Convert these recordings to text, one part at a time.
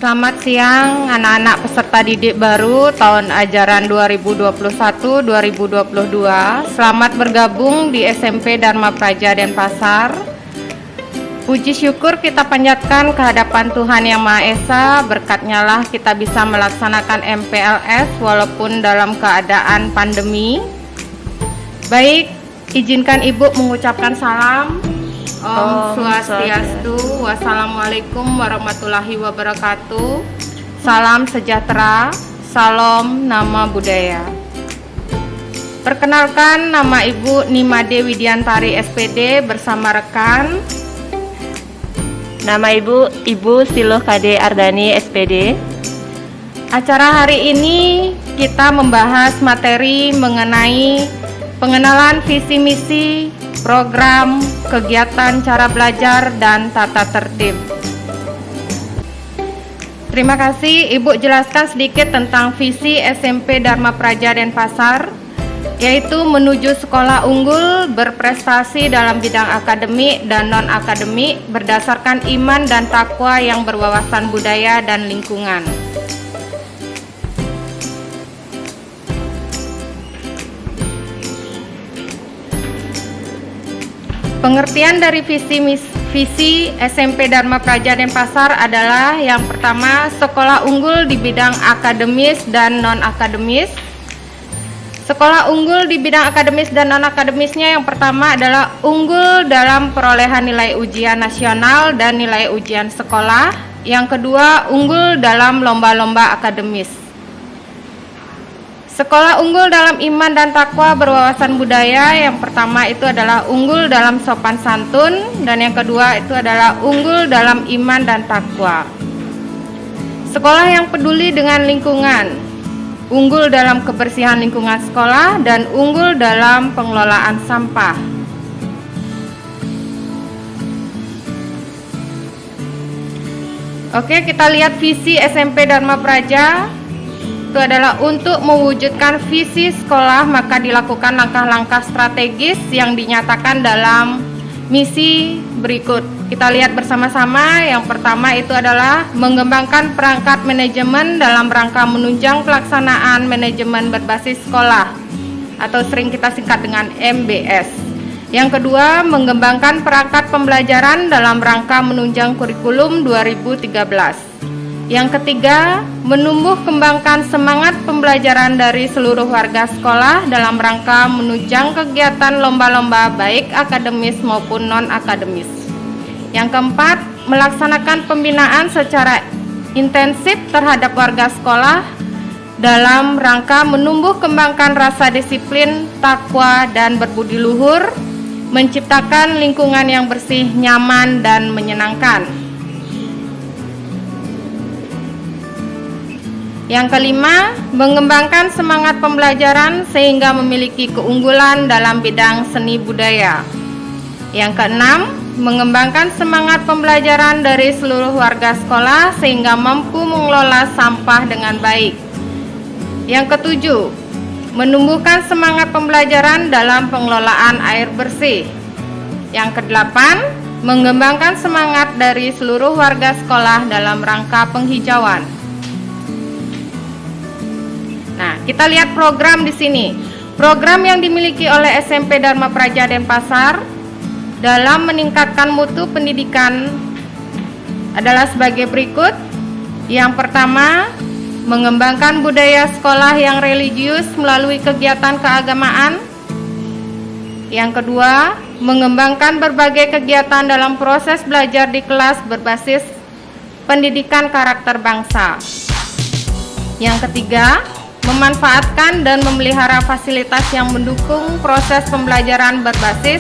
Selamat siang anak-anak peserta didik baru tahun ajaran 2021-2022. Selamat bergabung di SMP Dharma Praja Denpasar. Puji syukur kita panjatkan kehadapan Tuhan Yang Maha Esa, berkatnya lah kita bisa melaksanakan MPLS walaupun dalam keadaan pandemi. Baik, izinkan Ibu mengucapkan salam. Om Swastiastu, wassalamualaikum warahmatullahi wabarakatuh. Salam sejahtera, salam nama budaya. Perkenalkan, nama Ibu Nimade Widiantari SPD bersama rekan. Nama Ibu Siluh Kade Ardani SPD. Acara hari ini kita membahas materi mengenai pengenalan visi misi, program, kegiatan, cara belajar, dan tata tertib. Terima kasih. Ibu jelaskan sedikit tentang visi SMP Dharma Praja Denpasar, yaitu menuju sekolah unggul, berprestasi dalam bidang akademik dan non-akademik, berdasarkan iman dan takwa yang berwawasan budaya dan lingkungan. Pengertian dari visi SMP Dharma Praja Denpasar adalah yang pertama, sekolah unggul di bidang akademis dan non-akademis. Sekolah unggul di bidang akademis dan non-akademisnya yang pertama adalah unggul dalam perolehan nilai ujian nasional dan nilai ujian sekolah. Yang kedua, unggul dalam lomba-lomba akademis. Sekolah unggul dalam iman dan takwa berwawasan budaya, yang pertama itu adalah unggul dalam sopan santun, dan yang kedua itu adalah unggul dalam iman dan takwa. Sekolah yang peduli dengan lingkungan, unggul dalam kebersihan lingkungan sekolah, dan unggul dalam pengelolaan sampah. Oke, kita lihat visi SMP Dharma Praja. Itu adalah untuk mewujudkan visi sekolah, maka dilakukan langkah-langkah strategis yang dinyatakan dalam misi berikut. Kita lihat bersama-sama. Yang pertama itu adalah mengembangkan perangkat manajemen dalam rangka menunjang pelaksanaan manajemen berbasis sekolah, atau sering kita singkat dengan MBS. Yang kedua, mengembangkan perangkat pembelajaran dalam rangka menunjang kurikulum 2013. Yang ketiga, menumbuh kembangkan semangat pembelajaran dari seluruh warga sekolah dalam rangka menunjang kegiatan lomba-lomba baik akademis maupun non-akademis. Yang keempat, melaksanakan pembinaan secara intensif terhadap warga sekolah dalam rangka menumbuh kembangkan rasa disiplin, takwa, dan berbudi luhur, menciptakan lingkungan yang bersih, nyaman, dan menyenangkan. Yang kelima, mengembangkan semangat pembelajaran sehingga memiliki keunggulan dalam bidang seni budaya. Yang keenam, mengembangkan semangat pembelajaran dari seluruh warga sekolah sehingga mampu mengelola sampah dengan baik. Yang ketujuh, menumbuhkan semangat pembelajaran dalam pengelolaan air bersih. Yang kedelapan, mengembangkan semangat dari seluruh warga sekolah dalam rangka penghijauan. Nah, kita lihat program di sini. Program yang dimiliki oleh SMP Dharma Praja Denpasar dalam meningkatkan mutu pendidikan adalah sebagai berikut. Yang pertama, mengembangkan budaya sekolah yang religius melalui kegiatan keagamaan. Yang kedua, mengembangkan berbagai kegiatan dalam proses belajar di kelas berbasis pendidikan karakter bangsa. Yang ketiga, memanfaatkan dan memelihara fasilitas yang mendukung proses pembelajaran berbasis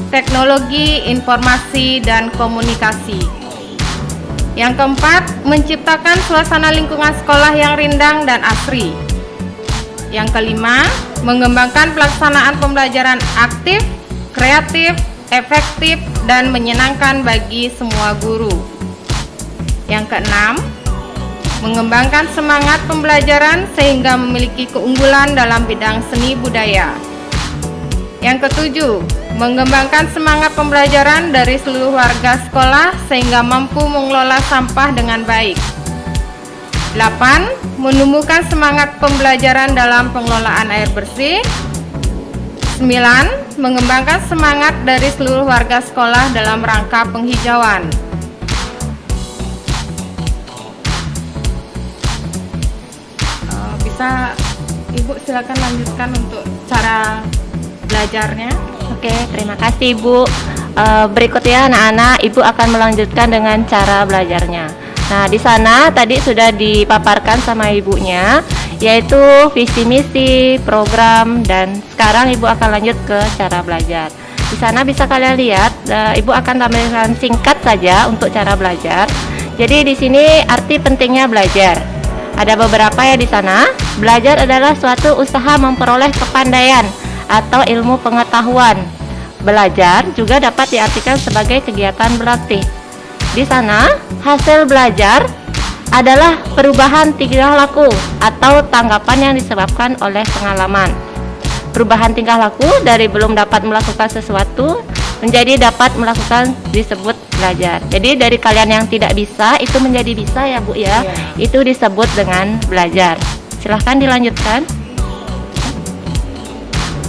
teknologi, informasi, dan komunikasi. Yang keempat, menciptakan suasana lingkungan sekolah yang rindang dan asri. Yang kelima, mengembangkan pelaksanaan pembelajaran aktif, kreatif, efektif, dan menyenangkan bagi semua guru. Yang keenam, mengembangkan semangat pembelajaran sehingga memiliki keunggulan dalam bidang seni budaya. Yang ketujuh, mengembangkan semangat pembelajaran dari seluruh warga sekolah sehingga mampu mengelola sampah dengan baik. 8. Menumbuhkan semangat pembelajaran dalam pengelolaan air bersih. 9. Mengembangkan semangat dari seluruh warga sekolah dalam rangka penghijauan. Bisa Ibu silakan lanjutkan untuk cara belajarnya. Oke, terima kasih Ibu. Berikutnya anak-anak, Ibu akan melanjutkan dengan cara belajarnya. Nah, di sana tadi sudah dipaparkan sama ibunya, yaitu visi misi, program, dan sekarang Ibu akan lanjut ke cara belajar. Di sana bisa kalian lihat, Ibu akan tampilkan singkat saja untuk cara belajar. Jadi di sini arti pentingnya belajar. Ada beberapa ya di sana. Belajar adalah suatu usaha memperoleh kepandaian atau ilmu pengetahuan. Belajar juga dapat diartikan sebagai kegiatan berlatih. Di sana, hasil belajar adalah perubahan tingkah laku atau tanggapan yang disebabkan oleh pengalaman. Perubahan tingkah laku dari belum dapat melakukan sesuatu menjadi dapat melakukan disebut belajar. Jadi dari kalian yang tidak bisa itu menjadi bisa ya Bu ya. Itu disebut dengan belajar. Silahkan dilanjutkan.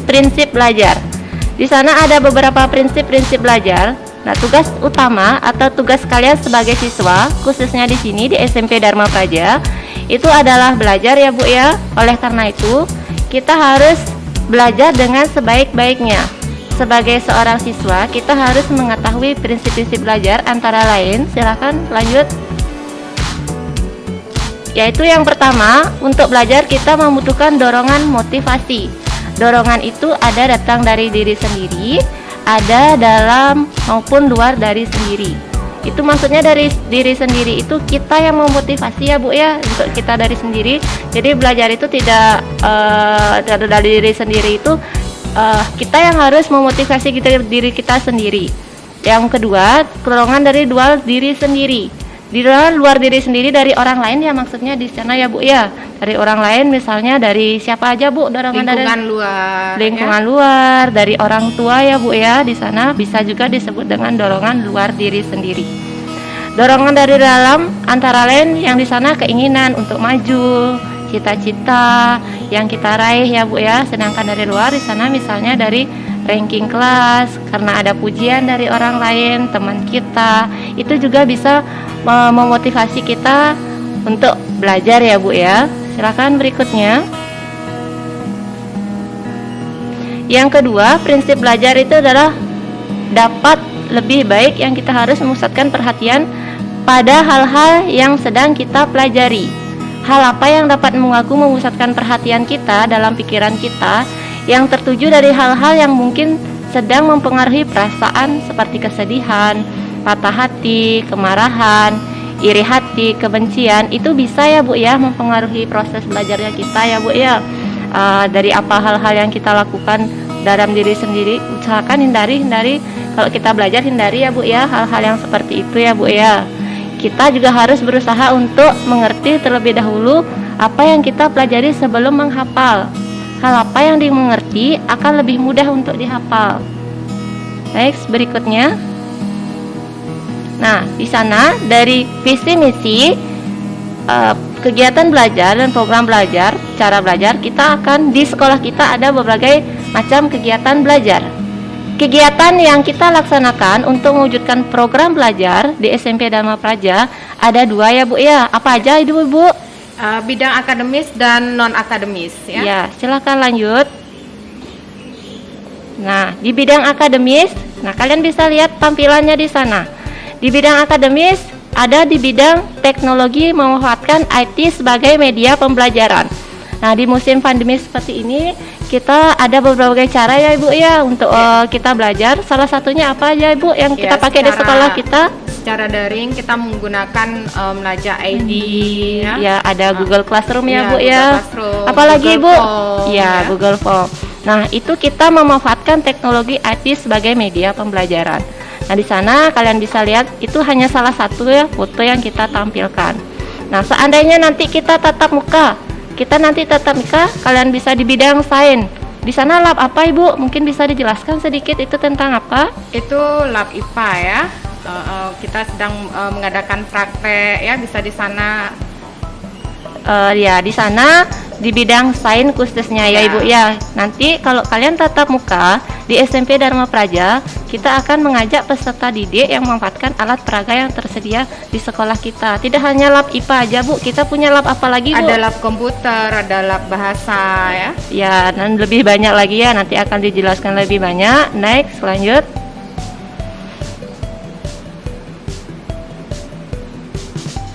Prinsip belajar. Di sana ada beberapa prinsip-prinsip belajar. Nah, tugas utama atau tugas kalian sebagai siswa, khususnya di sini di SMP Dharma Praja, itu adalah belajar ya Bu ya. Oleh karena itu, kita harus belajar dengan sebaik-baiknya. Sebagai seorang siswa, kita harus mengetahui prinsip-prinsip belajar antara lain. Silakan lanjut. Yaitu yang pertama, untuk belajar kita membutuhkan dorongan motivasi. Dorongan itu ada datang dari diri sendiri, ada dalam maupun luar dari sendiri. Itu maksudnya dari diri sendiri itu kita yang memotivasi ya Bu ya, untuk kita dari sendiri. Jadi belajar itu tidak dari diri sendiri itu kita yang harus memotivasi diri kita sendiri. Yang kedua, dorongan dari diri sendiri. Di luar diri sendiri dari orang lain ya, maksudnya di sana ya Bu ya. Dari orang lain misalnya dari siapa aja Bu, dorongan Lingkungan dari luar. lingkungan luar, dari orang tua ya Bu ya. Di sana bisa juga disebut dengan dorongan luar diri sendiri. Dorongan dari dalam antara lain yang di sana keinginan untuk maju, cita-cita yang kita raih ya Bu ya. Sedangkan dari luar di sana misalnya dari ranking kelas, karena ada pujian dari orang lain, teman kita, itu juga bisa memotivasi kita untuk belajar ya Bu ya. Silakan berikutnya. Yang kedua, prinsip belajar itu adalah dapat lebih baik yang kita harus memusatkan perhatian pada hal-hal yang sedang kita pelajari. Hal apa yang dapat mengaku memusatkan perhatian kita dalam pikiran kita yang tertuju dari hal-hal yang mungkin sedang mempengaruhi perasaan seperti kesedihan, patah hati, kemarahan, iri hati, kebencian. Itu bisa ya Bu ya mempengaruhi proses belajarnya kita ya Bu ya. Dari apa hal-hal yang kita lakukan dalam diri sendiri, usahakan hindari kalau kita belajar, hindari ya Bu ya hal-hal yang seperti itu ya Bu ya. Kita juga harus berusaha untuk mengerti terlebih dahulu apa yang kita pelajari sebelum menghafal. Hal apa yang dimengerti akan lebih mudah untuk dihafal. Next, berikutnya. Nah, di sana dari visi misi kegiatan belajar dan program belajar, cara belajar, kita akan di sekolah kita ada berbagai macam kegiatan belajar. Kegiatan yang kita laksanakan untuk mewujudkan program belajar di SMP Dharma Praja ada 2 ya Bu ya. Apa aja itu Bu? Bidang akademis dan non akademis ya. Ya, silakan lanjut. Nah, di bidang akademis, nah kalian bisa lihat tampilannya di sana. Di bidang akademis ada di bidang teknologi memanfaatkan IT sebagai media pembelajaran. Nah, di musim pandemi seperti ini kita ada berbagai cara ya Ibu ya untuk kita belajar. Salah satunya apa aja Ibu yang kita pakai di sekolah kita? Secara daring kita menggunakan Laja ID ya, ada Google Classroom ya Bu Google ya. Classroom, Apalagi Google Bu? Form, Ya, Google Form. Nah, itu kita memanfaatkan teknologi IT sebagai media pembelajaran. Nah, di sana kalian bisa lihat itu hanya salah satu ya foto yang kita tampilkan. Nah, seandainya nanti kita tatap muka, kalian bisa di bidang sains. Di sana lab apa Ibu? Mungkin bisa dijelaskan sedikit itu tentang apa? Itu lab IPA ya. Kita sedang mengadakan praktek ya, bisa di sana Ya di sana di bidang sains khususnya ya Ya. Ibu ya. Nanti kalau kalian tatap muka di SMP Dharma Praja, kita akan mengajak peserta didik yang memanfaatkan alat peraga yang tersedia di sekolah kita. Tidak hanya lab IPA aja Bu, kita punya lab apa lagi Bu? Ada lab komputer, ada lab bahasa ya. Ya, dan lebih banyak lagi ya, nanti akan dijelaskan lebih banyak. Next, lanjut.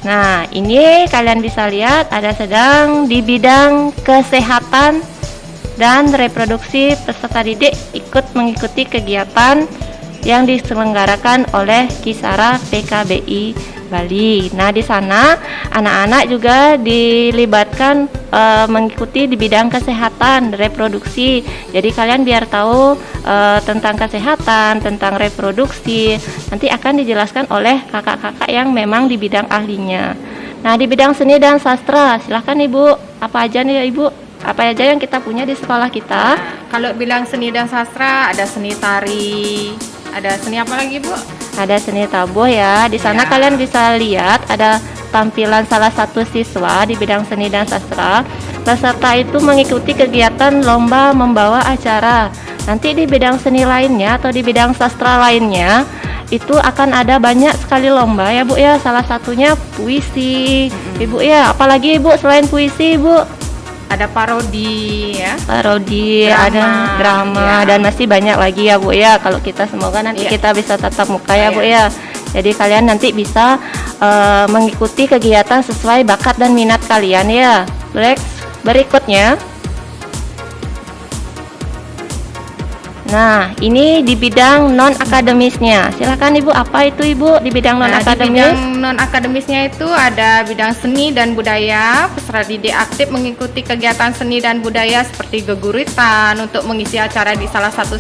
Nah, ini kalian bisa lihat ada sedang di bidang kesehatan dan reproduksi peserta didik ikut mengikuti kegiatan yang diselenggarakan oleh Kisara PKBI Bali. Nah, di sana anak-anak juga dilibatkan mengikuti di bidang kesehatan reproduksi. Jadi kalian biar tahu tentang kesehatan, tentang reproduksi. Nanti akan dijelaskan oleh kakak-kakak yang memang di bidang ahlinya. Nah, di bidang seni dan sastra, silahkan Ibu. Apa aja nih Ibu? Apa aja yang kita punya di sekolah kita? Kalau bilang seni dan sastra, ada seni tari, ada seni apa lagi Bu? Ada seni tabuh ya. Di sana Ya. kalian bisa lihat ada tampilan salah satu siswa di bidang seni dan sastra. Peserta itu mengikuti kegiatan lomba membawa acara. Nanti di bidang seni lainnya atau di bidang sastra lainnya itu akan ada banyak sekali lomba ya Bu ya. Salah satunya puisi. Ibu ya, apalagi Ibu selain puisi Ibu? Ada parodi ya. Parodi, Drama, ada drama ya. dan masih banyak lagi ya Bu ya. Kalau kita semoga nanti Iya. kita bisa tatap muka ya Bu Iya. ya. Jadi kalian nanti bisa mengikuti kegiatan sesuai bakat dan minat kalian ya. Next, berikutnya. Nah, ini di bidang non akademisnya. Silakan Ibu, apa itu Ibu di bidang non Nah, di akademis? bidang non akademisnya itu ada bidang seni dan budaya. Peserta didik aktif mengikuti kegiatan seni dan budaya seperti geguritan untuk mengisi acara di salah satu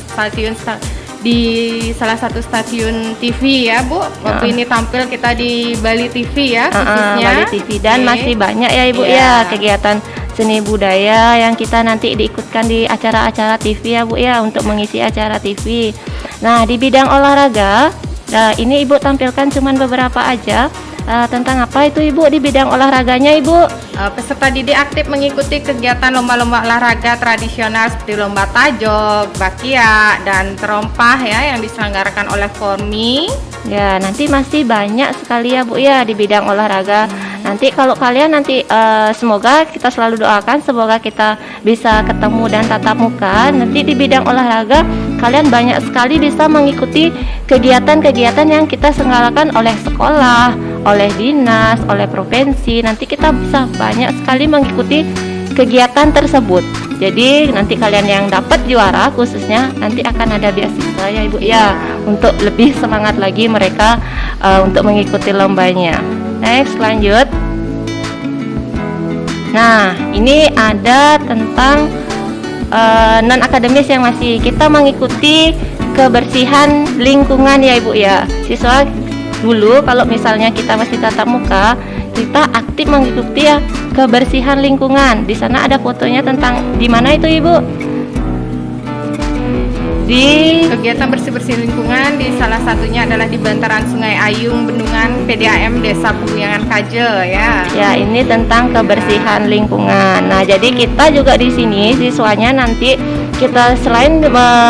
stasiun TV ya Bu. Waktu ini tampil kita di Bali TV ya khususnya. Bali TV dan Oke. masih banyak ya Ibu Iya. ya kegiatan seni budaya yang kita nanti diikutkan di acara-acara TV ya Bu ya untuk mengisi acara TV. Nah, di bidang olahraga, ini Ibu tampilkan cuman beberapa aja. Tentang apa itu Ibu di bidang olahraganya Ibu? Peserta didik aktif mengikuti kegiatan lomba-lomba olahraga tradisional seperti lomba tajog, bakia, dan terompah ya yang diselenggarakan oleh Formi. Ya, nanti masih banyak sekali ya Bu ya di bidang olahraga. Nanti kalau kalian nanti semoga kita selalu doakan semoga kita bisa ketemu dan tatap muka. Nanti di bidang olahraga kalian banyak sekali bisa mengikuti kegiatan-kegiatan yang kita selenggarakan oleh sekolah, oleh dinas, oleh provinsi. Nanti kita bisa banyak sekali mengikuti kegiatan tersebut. Jadi nanti kalian yang dapat juara khususnya nanti akan ada beasiswa ya Ibu ya untuk lebih semangat lagi mereka untuk mengikuti lombanya. Next, lanjut. Nah, ini ada tentang non akademis yang masih kita mengikuti kebersihan lingkungan ya Ibu ya. Siswa dulu kalau misalnya kita masih tatap muka, kita aktif mengikuti ya kebersihan lingkungan. Di sana ada fotonya tentang di mana itu Ibu? Di Kegiatan bersih-bersih lingkungan di salah satunya adalah di bantaran Sungai Ayung, Bendungan PDAM Desa Peguyangan Kaje ya. ya ini tentang kebersihan lingkungan. Nah, jadi kita juga di sini siswanya nanti kita selain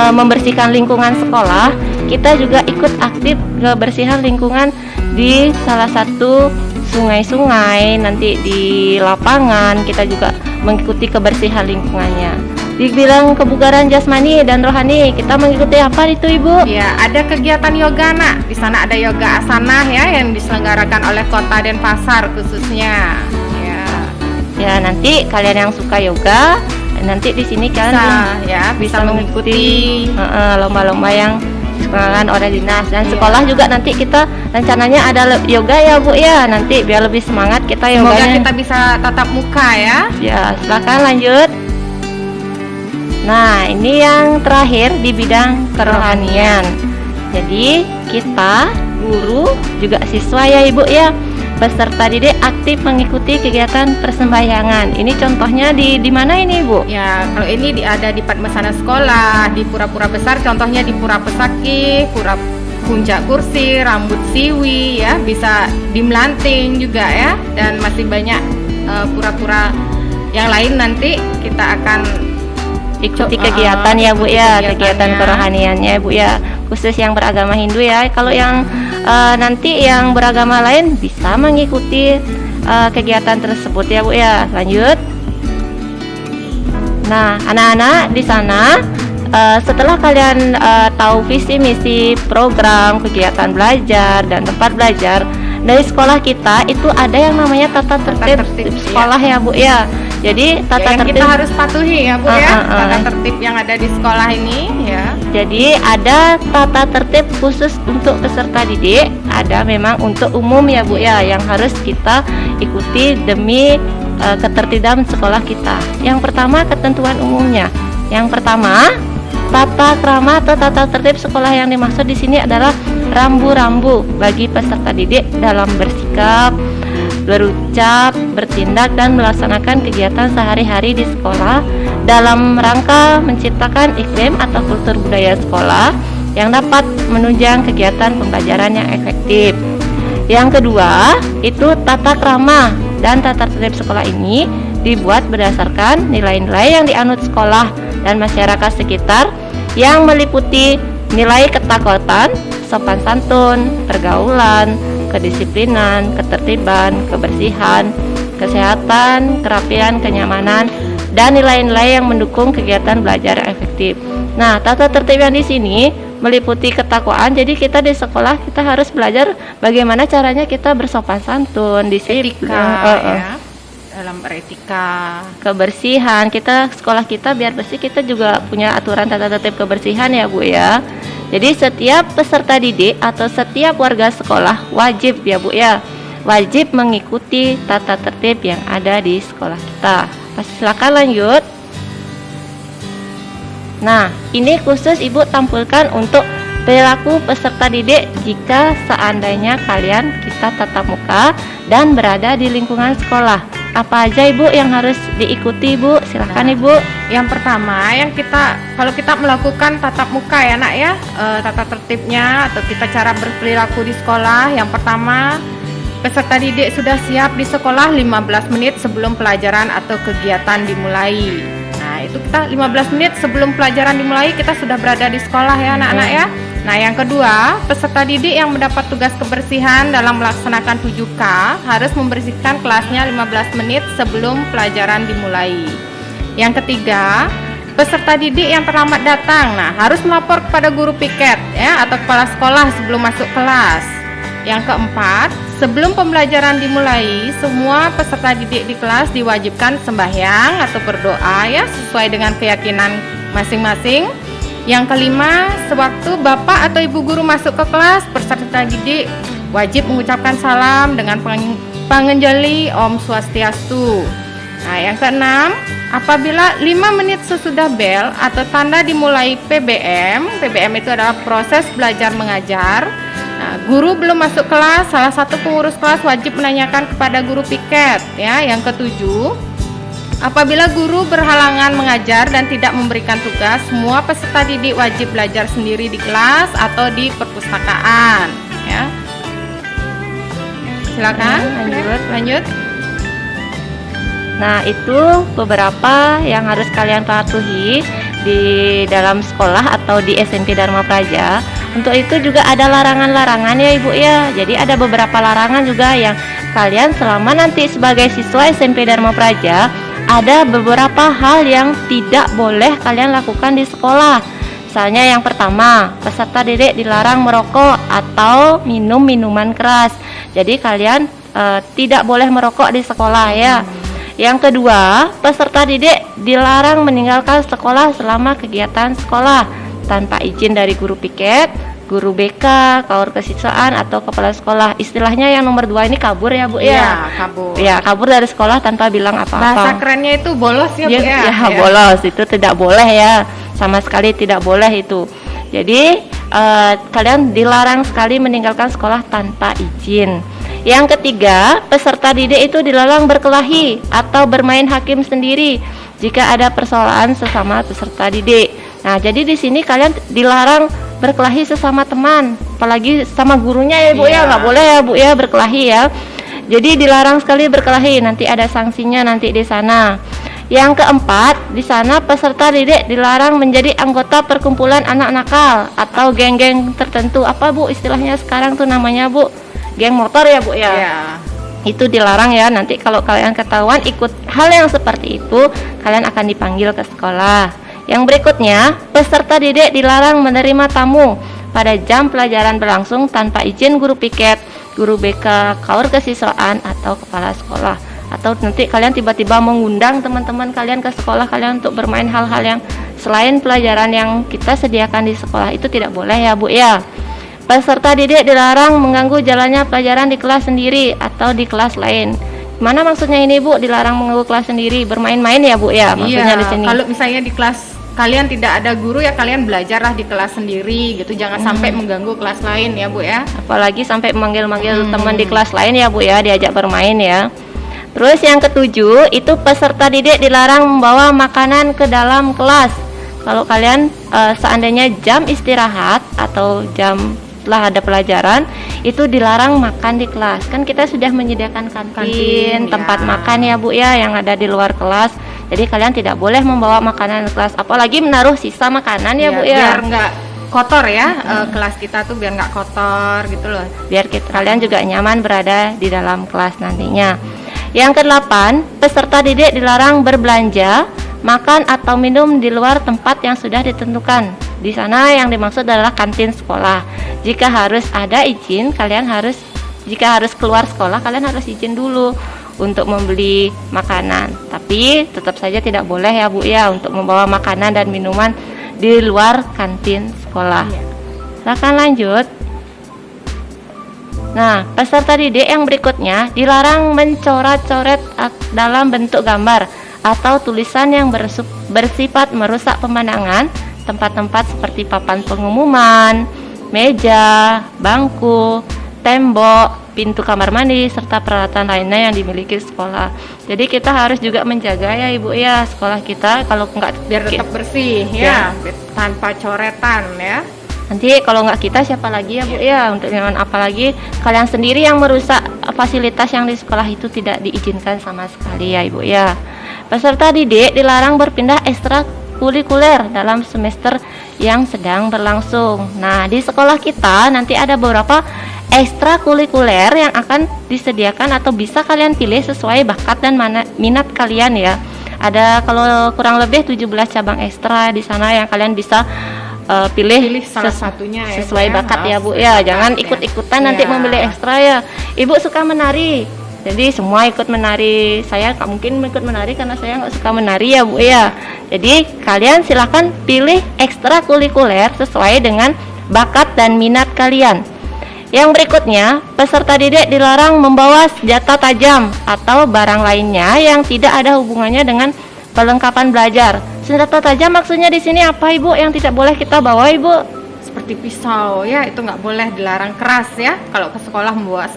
membersihkan lingkungan sekolah, kita juga ikut aktif kebersihan lingkungan di salah satu sungai-sungai, nanti di lapangan kita juga mengikuti kebersihan lingkungannya. Dibilang kebugaran jasmani dan rohani, kita mengikuti apa itu Ibu? Ya, ada kegiatan yoga nak. Di sana ada yoga asana ya yang diselenggarakan oleh Kota Denpasar khususnya. Ya, Ya, nanti kalian yang suka yoga, nanti di sini kalian bisa mengikuti. lomba-lomba yang diselenggarakan oleh dinas dan Iya. sekolah juga. Nanti kita rencananya ada yoga ya Bu ya, nanti biar lebih semangat kita Semoga yoganya. kita bisa tatap muka ya. Ya, silakan lanjut. Nah, ini yang terakhir di bidang kerohanian. Jadi, kita guru juga siswa ya Ibu ya. Peserta didik aktif mengikuti kegiatan persembahyangan. Ini contohnya di mana ini Ibu? Ya, kalau ini ada di Padmasana Sekolah, di Pura-Pura Besar, contohnya di Pura Pesaki, Pura Puncak Kursi, Rambut Siwi ya, bisa di Melanting juga ya, dan masih banyak pura-pura yang lain nanti kita akan ikuti kegiatan ya Bu ya, kegiatan kerohaniannya Bu ya, khusus yang beragama Hindu ya. Kalau yang nanti yang beragama lain bisa mengikuti kegiatan tersebut ya Bu ya. Lanjut. Nah, anak-anak di sana setelah kalian tahu visi misi program kegiatan belajar dan tempat belajar dari sekolah kita, itu ada yang namanya tata tertib sekolah ya Bu ya. Jadi tata yang tertib kita harus patuhi ya Bu ya, tata tertib yang ada di sekolah ini ya. Jadi ada tata tertib khusus untuk peserta didik, ada memang untuk umum ya Bu ya, yang harus kita ikuti demi ketertiban sekolah kita. Yang pertama, ketentuan umumnya. Yang pertama, tata krama atau tata tertib sekolah yang dimaksud di sini adalah rambu-rambu bagi peserta didik dalam bersikap, berucap, bertindak dan melaksanakan kegiatan sehari-hari di sekolah dalam rangka menciptakan iklim atau kultur budaya sekolah yang dapat menunjang kegiatan pembelajaran yang efektif. Yang kedua, itu tata krama dan tata tertib sekolah ini dibuat berdasarkan nilai-nilai yang dianut sekolah dan masyarakat sekitar yang meliputi nilai ketakwaan, sopan santun, pergaulan, kedisiplinan, ketertiban, kebersihan, kesehatan, kerapian, kenyamanan, dan nilai-nilai yang mendukung kegiatan belajar yang efektif. Nah, tata tertib yang di sini meliputi ketakwaan. Jadi kita di sekolah kita harus belajar bagaimana caranya kita bersopan santun, disiplin, ya, dalam beretika, kebersihan. Kita sekolah kita biar bersih, kita juga punya aturan tata tertib kebersihan ya Bu ya. Jadi setiap peserta didik atau setiap warga sekolah wajib ya Bu ya, wajib mengikuti tata tertib yang ada di sekolah kita. Silakan lanjut. Nah, ini khusus Ibu tampilkan untuk perilaku peserta didik jika seandainya kalian kita tatap muka dan berada di lingkungan sekolah. Apa aja Ibu yang harus diikuti Bu? Silahkan Ibu. Yang pertama, kalau kita melakukan tatap muka ya Nak ya, tata tertibnya atau kita cara berperilaku di sekolah. Yang pertama, peserta didik sudah siap di sekolah 15 menit sebelum pelajaran atau kegiatan dimulai. Nah, itu kita 15 menit sebelum pelajaran dimulai kita sudah berada di sekolah ya anak-anak ya. Nah, yang kedua, peserta didik yang mendapat tugas kebersihan dalam melaksanakan 7K harus membersihkan kelasnya 15 menit sebelum pelajaran dimulai. Yang ketiga, peserta didik yang terlambat datang, harus melapor kepada guru piket ya atau kepala sekolah sebelum masuk kelas. Yang keempat, sebelum pembelajaran dimulai, semua peserta didik di kelas diwajibkan sembahyang atau berdoa ya sesuai dengan keyakinan masing-masing. Yang kelima, sewaktu Bapak atau Ibu guru masuk ke kelas, peserta didik wajib mengucapkan salam dengan pangenjali Om Swastiastu. Nah, yang keenam, apabila 5 menit sesudah bel atau tanda dimulai PBM itu adalah proses belajar mengajar. Nah, guru belum masuk kelas, salah satu pengurus kelas wajib menanyakan kepada guru piket ya. Yang ketujuh, apabila guru berhalangan mengajar dan tidak memberikan tugas, semua peserta didik wajib belajar sendiri di kelas atau di perpustakaan ya. Silakan lanjut. Nah, itu beberapa yang harus kalian patuhi di dalam sekolah atau di SMP Dharma Praja. Untuk itu juga ada larangan-larangan ya Ibu ya. Jadi ada beberapa larangan juga yang kalian selama nanti sebagai siswa SMP Dharma Praja, ada beberapa hal yang tidak boleh kalian lakukan di sekolah. Misalnya yang pertama, peserta didik dilarang merokok atau minum minuman keras. Jadi kalian tidak boleh merokok di sekolah ya. Yang kedua, peserta didik dilarang meninggalkan sekolah selama kegiatan sekolah tanpa izin dari guru piket, guru BK, kaur kesiswaan atau kepala sekolah. Istilahnya yang nomor 2 ini kabur ya Bu ya. Iya, kabur. Ya, kabur dari sekolah tanpa bilang apa-apa. Bahasa kerennya itu bolos ya Bu ya. Ya, bolos itu tidak boleh ya. Sama sekali tidak boleh itu. Jadi kalian dilarang sekali meninggalkan sekolah tanpa izin. Yang ketiga, peserta didik itu dilarang berkelahi atau bermain hakim sendiri jika ada persoalan sesama peserta didik. Nah, jadi di sini kalian dilarang berkelahi sesama teman, apalagi sama gurunya ya Bu ya, nggak boleh ya Bu ya berkelahi ya. Jadi dilarang sekali berkelahi, nanti ada sanksinya nanti di sana. Yang keempat, di sana peserta didik dilarang menjadi anggota perkumpulan anak nakal atau geng-geng tertentu. Apa Bu istilahnya sekarang tuh namanya Bu? Geng motor ya Bu ya? Ya. Itu dilarang ya. Nanti kalau kalian ketahuan ikut hal yang seperti itu, kalian akan dipanggil ke sekolah. Yang berikutnya, peserta didik dilarang menerima tamu pada jam pelajaran berlangsung tanpa izin guru piket, guru BK, kaur kesiswaan atau kepala sekolah. Atau nanti kalian tiba-tiba mengundang teman-teman kalian ke sekolah kalian untuk bermain hal-hal yang selain pelajaran yang kita sediakan di sekolah, itu tidak boleh ya Bu ya. Peserta didik dilarang mengganggu jalannya pelajaran di kelas sendiri atau di kelas lain. Mana maksudnya ini Bu, dilarang mengganggu kelas sendiri, bermain-main ya Bu ya maksudnya Iya, di sini. kalau misalnya di kelas kalian tidak ada guru ya kalian belajarlah di kelas sendiri gitu, jangan sampai mengganggu kelas lain ya Bu ya. Apalagi sampai manggil-manggil teman di kelas lain ya Bu ya, diajak bermain ya. Terus yang ketujuh, itu peserta didik dilarang membawa makanan ke dalam kelas. Kalau kalian seandainya jam istirahat atau jam setelah ada pelajaran, itu dilarang makan di kelas. Kan kita sudah menyediakan kantin, tempat ya. makan ya Bu ya, yang ada di luar kelas. Jadi kalian tidak boleh membawa makanan ke kelas, apalagi menaruh sisa makanan ya Bu ya. Biar nggak kotor ya, kelas kita tuh biar nggak kotor gitu loh. Biar kalian juga nyaman berada di dalam kelas nantinya. Yang kedelapan, peserta didik dilarang berbelanja, makan atau minum di luar tempat yang sudah ditentukan. Di sana yang dimaksud adalah kantin sekolah. Jika harus ada izin, jika harus keluar sekolah, kalian harus izin dulu untuk membeli makanan. Tapi tetap saja tidak boleh ya Bu ya untuk membawa makanan dan minuman di luar kantin sekolah. Silakan lanjut. Nah, peserta didik yang berikutnya dilarang mencoret-coret dalam bentuk gambar atau tulisan yang bersifat merusak pemandangan tempat-tempat seperti papan pengumuman, meja, bangku, tembok, pintu kamar mandi, serta peralatan lainnya yang dimiliki sekolah. Jadi kita harus juga menjaga ya Ibu ya sekolah kita, kalau enggak Biar tetap bersih ya, tanpa coretan ya. Nanti kalau nggak kita siapa lagi ya Bu ya, untuk yang apalagi kalian sendiri yang merusak fasilitas yang di sekolah itu tidak diizinkan sama sekali ya Ibu ya. Peserta didik dilarang berpindah ekstrakurikuler dalam semester yang sedang berlangsung. Nah, di sekolah kita nanti ada beberapa ekstrakurikuler yang akan disediakan atau bisa kalian pilih sesuai bakat dan minat kalian ya. Ada kalau kurang lebih 17 cabang ekstra di sana yang kalian bisa pilih salah satunya ya, sesuai Bu, bakat ya Bu ya, jangan ikut-ikutan nanti memilih ekstra ya. Ibu suka menari, jadi semua ikut menari. Saya nggak mungkin ikut menari karena saya nggak suka menari ya Bu ya. Jadi kalian silahkan pilih ekstrakurikuler sesuai dengan bakat dan minat kalian. Yang berikutnya, peserta didik dilarang membawa senjata tajam atau barang lainnya yang tidak ada hubungannya dengan perlengkapan belajar. Senjata tajam maksudnya di sini apa Ibu yang tidak boleh kita bawa Ibu? Seperti pisau ya, itu nggak boleh, dilarang keras ya kalau ke sekolah membawa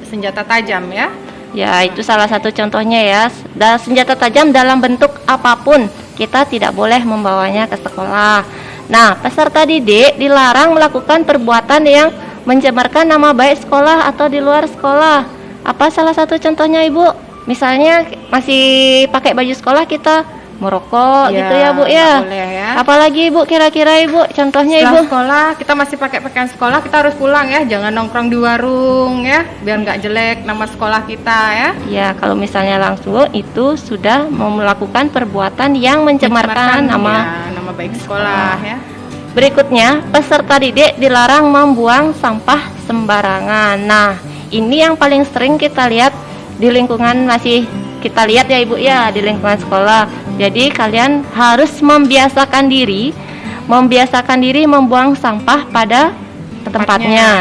senjata tajam ya. Ya, itu salah satu contohnya ya. Dan senjata tajam dalam bentuk apapun kita tidak boleh membawanya ke sekolah. Nah, peserta didik dilarang melakukan perbuatan yang mencemarkan nama baik sekolah atau di luar sekolah. Apa salah satu contohnya Ibu? Misalnya masih pakai baju sekolah kita merokok gitu ya Bu ya. Boleh ya. Apalagi Ibu kira-kira Ibu contohnya Setelah Ibu? sekolah kita masih pakai pakaian sekolah, kita harus pulang ya, jangan nongkrong di warung ya, biar nggak jelek nama sekolah kita ya. Ya, kalau misalnya langsung itu sudah mau melakukan perbuatan yang mencemarkan nama baik sekolah ya. Berikutnya, peserta didik dilarang membuang sampah sembarangan. Nah, ini yang paling sering kita lihat di lingkungan kita lihat ya Ibu ya di lingkungan sekolah. Jadi kalian harus membiasakan diri membuang sampah pada tempatnya.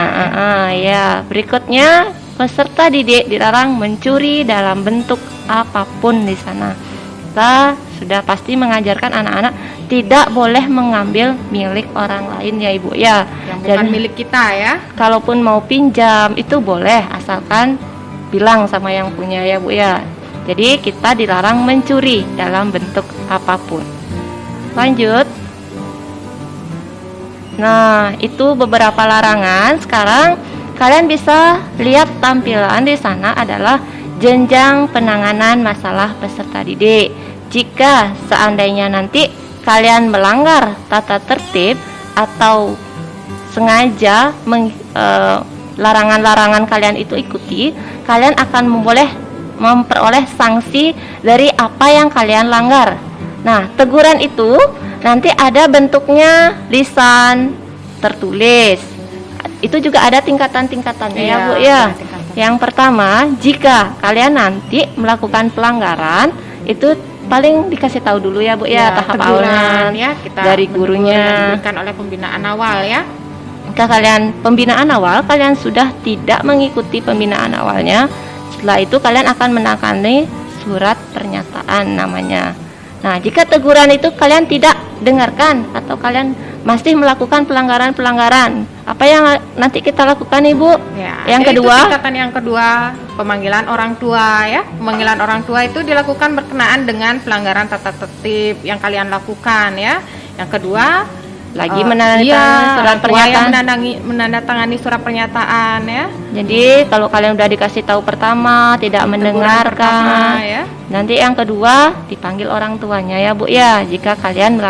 Ya, berikutnya peserta didik dilarang mencuri dalam bentuk apapun di sana. Kita sudah pasti mengajarkan anak-anak tidak boleh mengambil milik orang lain ya Ibu ya. Yang bukan milik kita ya. Kalaupun mau pinjam itu boleh asalkan bilang sama yang punya ya Bu ya. Jadi kita dilarang mencuri dalam bentuk apapun. Lanjut. Nah, itu beberapa larangan. Sekarang kalian bisa lihat tampilan di sana adalah jenjang penanganan masalah peserta didik. Jika seandainya nanti kalian melanggar tata tertib atau sengaja larangan-larangan kalian itu ikuti, kalian akan memperoleh sanksi dari apa yang kalian langgar. Nah, teguran itu nanti ada bentuknya lisan, tertulis. Itu juga ada tingkatan-tingkatannya ya, Bu ya. Yang pertama, jika kalian nanti melakukan pelanggaran, itu paling dikasih tahu dulu ya, Bu ya, tahap awalnya ya, kita dari gurunya. diberikan oleh pembinaan awal ya. Jika kalian pembinaan awal, kalian sudah tidak mengikuti pembinaan awalnya, setelah itu kalian akan menangani surat pernyataan namanya. Nah, jika teguran itu kalian tidak dengarkan atau kalian masih melakukan pelanggaran-pelanggaran, apa yang nanti kita lakukan, Ibu? Ya, yang kedua, tingkatan yang kedua, pemanggilan orang tua ya. Pemanggilan orang tua itu dilakukan berkenaan dengan pelanggaran tata tertib yang kalian lakukan ya. Yang kedua, lagi menandatangani surat pernyataan. Menandatangani surat pernyataan ya. Jadi kalau kalian udah dikasih tahu pertama tidak mendengarkan, ya. Nanti yang kedua dipanggil orang tuanya ya, Bu ya. Jika kalian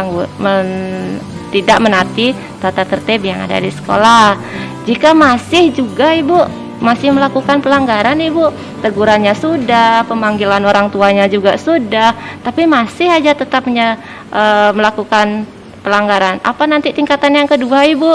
tidak menaati tata tertib yang ada di sekolah. Jika masih juga Ibu masih melakukan pelanggaran, Ibu, tegurannya sudah, pemanggilan orang tuanya juga sudah, tapi masih aja tetap melakukan pelanggaran. Apa nanti tingkatan yang kedua, Ibu?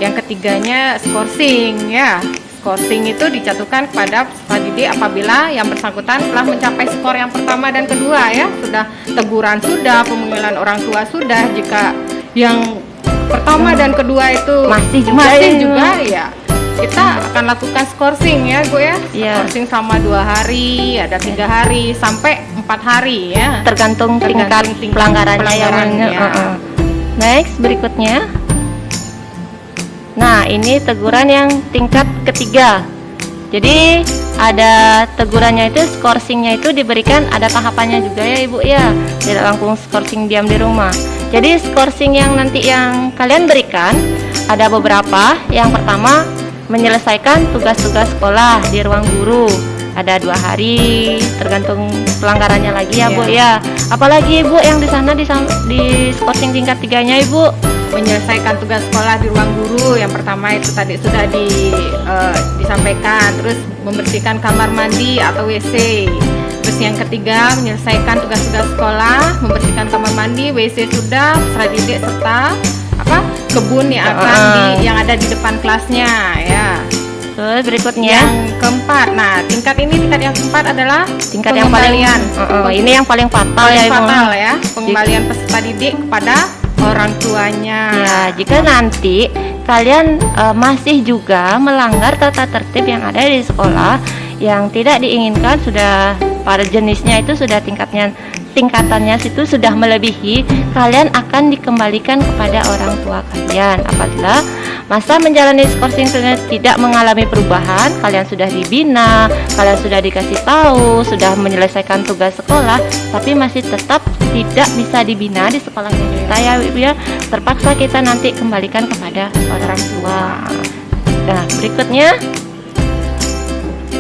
Yang ketiganya skorsing ya. Skorsing itu dijatuhkan kepada peserta didik apabila yang bersangkutan telah mencapai skor yang pertama dan kedua ya. Sudah teguran sudah, pemanggilan orang tua sudah. Jika yang pertama dan kedua itu masih juga ya, kita akan lakukan skorsing ya, Bu ya. Skorsing sama 2 hari, ada 3 hari sampai 4 hari ya. Tergantung tingkat pelanggarannya. Next, berikutnya. Nah, ini teguran yang tingkat ketiga. Jadi ada tegurannya itu, skorsingnya itu diberikan ada tahapannya juga ya, Ibu ya. Tidak langsung skorsing diam di rumah. Jadi skorsing yang nanti yang kalian berikan ada beberapa. Yang pertama, menyelesaikan tugas-tugas sekolah di ruang guru. Ada 2 hari, tergantung pelanggarannya lagi ya, Bu ya. Apalagi Ibu yang di sana di skorsing tingkat 3-nya, Ibu? Menyelesaikan tugas sekolah di ruang guru. Yang pertama itu tadi sudah disampaikan. Terus membersihkan kamar mandi atau WC. Terus yang ketiga, menyelesaikan tugas-tugas sekolah, membersihkan kamar mandi, WC sudah, peserta didik serta kebun yang ada di depan kelasnya ya. Terus berikutnya yang keempat. Nah, tingkat yang keempat adalah tingkat yang paling ini yang paling fatal ya, pengembalian peserta didik kepada orang tuanya. Ya, jika nanti kalian masih juga melanggar tata tertib yang ada di sekolah yang tidak diinginkan, sudah pada jenisnya itu sudah tingkatannya itu sudah melebihi, kalian akan dikembalikan kepada orang tua kalian. Apabila masa menjalani skorsing tidak mengalami perubahan, kalian sudah dibina, kalian sudah dikasih tahu, sudah menyelesaikan tugas sekolah, tapi masih tetap tidak bisa dibina di sekolahnya kita ya, Ibu ya, terpaksa kita nanti kembalikan kepada orang tua. Nah, berikutnya.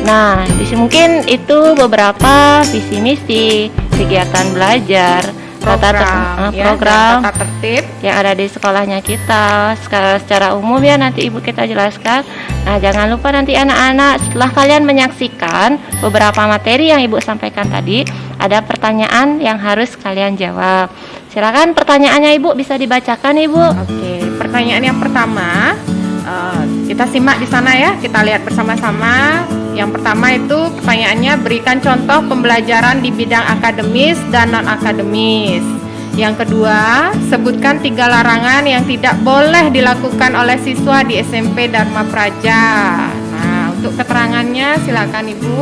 Nah, mungkin itu beberapa visi misi, kegiatan belajar, program tata tertib yang ada di sekolahnya kita. Secara umum ya, nanti Ibu kita jelaskan. Nah, jangan lupa nanti anak-anak setelah kalian menyaksikan beberapa materi yang Ibu sampaikan tadi, ada pertanyaan yang harus kalian jawab. Silakan pertanyaannya, Ibu, bisa dibacakan, Ibu. Oke, pertanyaan yang pertama kita simak di sana ya, kita lihat bersama-sama. Yang pertama itu pertanyaannya, berikan contoh pembelajaran di bidang akademis dan non-akademis. Yang kedua, sebutkan 3 larangan yang tidak boleh dilakukan oleh siswa di SMP Dharma Praja. Nah, untuk keterangannya silakan Ibu.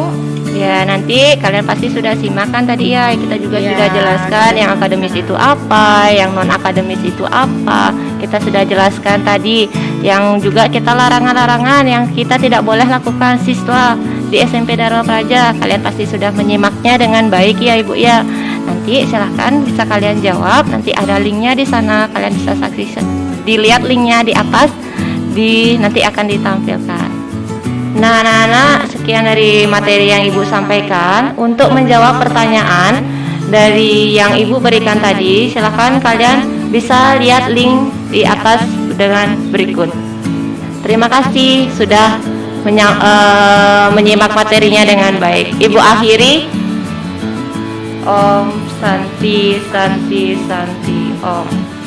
Ya, nanti kalian pasti sudah simak kan tadi ya, kita juga sudah jelaskan yang akademis itu apa, yang non-akademis itu apa. Kita sudah jelaskan tadi yang juga kita larangan-larangan yang kita tidak boleh lakukan siswa di SMP Dharma Praja. Kalian pasti sudah menyimaknya dengan baik ya, Ibu ya. Nanti silahkan bisa kalian jawab, nanti ada linknya di sana, kalian bisa saksikan, dilihat linknya di atas. nanti akan ditampilkan. Nah, anak-anak, sekian dari materi yang Ibu sampaikan. Untuk menjawab pertanyaan dari yang Ibu berikan tadi, silakan kalian bisa lihat link di atas dengan berikut. Terima kasih sudah menyimak materinya dengan baik. Ibu akhiri. Om Santi Santi Santi Om.